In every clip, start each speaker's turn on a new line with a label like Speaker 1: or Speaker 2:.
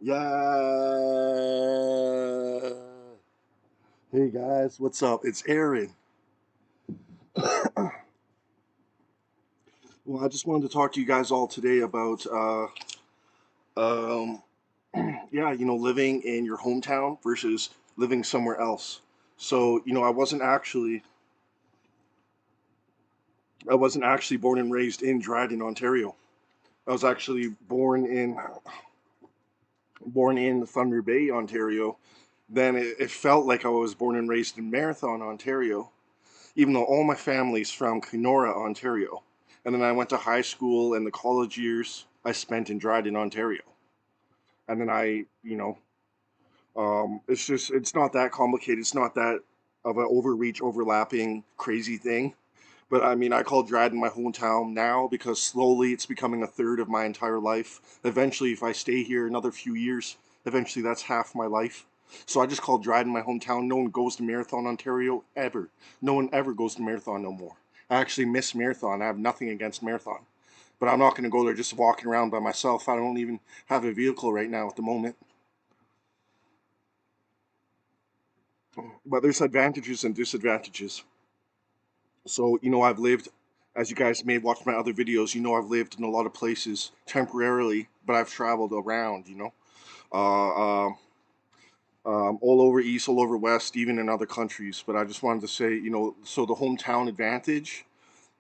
Speaker 1: Yeah. Hey guys, what's up? It's Aaron. Well, I just wanted to talk to you guys all today about, um, yeah, living in your hometown versus living somewhere else. So, I wasn't actually born and raised in Dryden, Ontario. I was actually born in Thunder Bay, Ontario. Then it felt like I was born and raised in Marathon, Ontario, even though all my family's from Kenora, Ontario. And then I went to high school and the college years I spent in Dryden, Ontario. And then it's not that complicated. It's not that of an overreach, overlapping, crazy thing. But I mean, I call Dryden my hometown now because slowly it's becoming a third of my entire life. Eventually, if I stay here another few years, eventually that's half my life. So I just call Dryden my hometown. No one goes to Marathon, Ontario, ever. No one ever goes to Marathon no more. I actually miss Marathon. I have nothing against Marathon. But I'm not going to go there just walking around by myself. I don't even have a vehicle right now at the moment. But there's advantages and disadvantages. So, I've lived, as you guys may have watched my other videos, I've lived in a lot of places temporarily, but I've traveled around, uh, um, all over East, all over West, even in other countries. But I just wanted to say, so the hometown advantage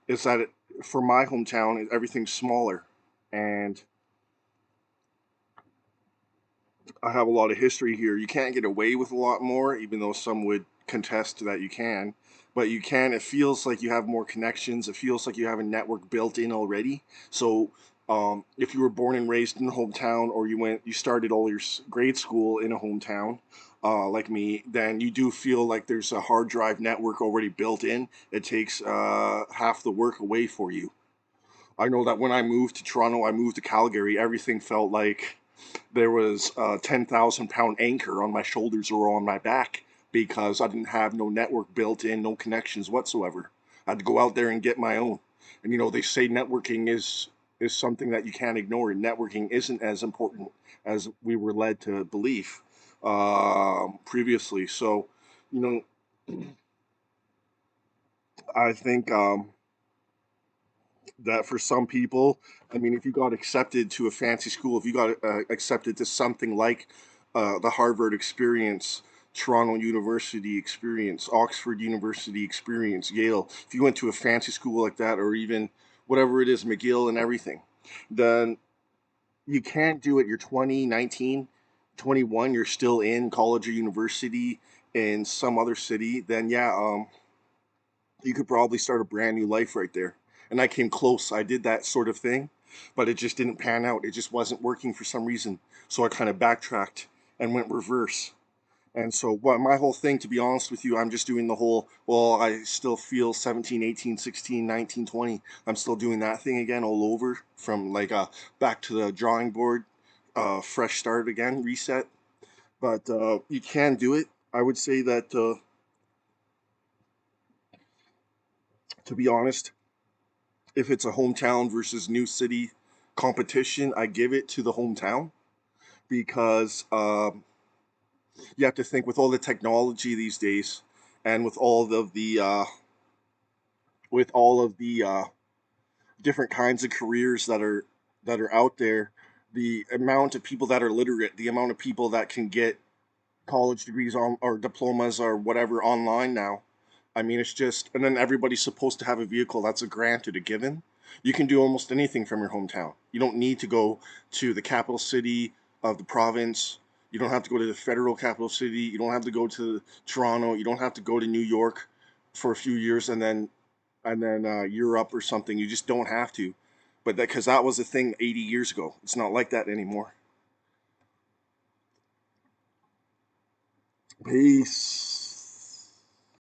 Speaker 1: is that for my hometown, everything's smaller. And I have a lot of history here. You can't get away with a lot more, even though some would contest that you can. But you can. It feels like you have more connections. It feels like you have a network built in already. So, if you were born and raised in a hometown, or you started all your grade school in a hometown, like me, then you do feel like there's a hard drive network already built in. It takes half the work away for you. I know that when I moved to Toronto, I moved to Calgary. Everything felt like there was a 10,000 pound anchor on my shoulders or on my back because I didn't have no network built in, no connections whatsoever. I had to go out there and get my own. And they say networking is something that you can't ignore. Networking isn't as important as we were led to believe previously. So, you know, I think that for some people, I mean, if you got accepted to a fancy school, if you got accepted to something like the Harvard experience, Toronto University experience, Oxford University experience, Yale, if you went to a fancy school like that, or even whatever it is, McGill and everything, then you can't do it. You're 20, 19, 21, you're still in college or university in some other city, then yeah, you could probably start a brand new life right there. And I came close. I did that sort of thing, but it just didn't pan out. It just wasn't working for some reason. So I kind of backtracked and went reverse. And so what my whole thing, to be honest with you, I'm just doing the whole, well, I still feel 17, 18, 16, 19, 20. I'm still doing that thing again all over from like back to the drawing board, fresh start again, reset. But you can do it. I would say that, to be honest, if it's a hometown versus new city competition, I give it to the hometown because you have to think with all the technology these days and with all of the different kinds of careers that are out there, the amount of people that are literate, the amount of people that can get college degrees on or diplomas or whatever online now. I mean, it's just, and then everybody's supposed to have a vehicle. That's a granted, a given. You can do almost anything from your hometown. You don't need to go to the capital city of the province. You don't have to go to the federal capital city. You don't have to go to Toronto. You don't have to go to New York for a few years and then Europe or something. You just don't have to. But that because that was a thing 80 years ago. It's not like that anymore. Peace.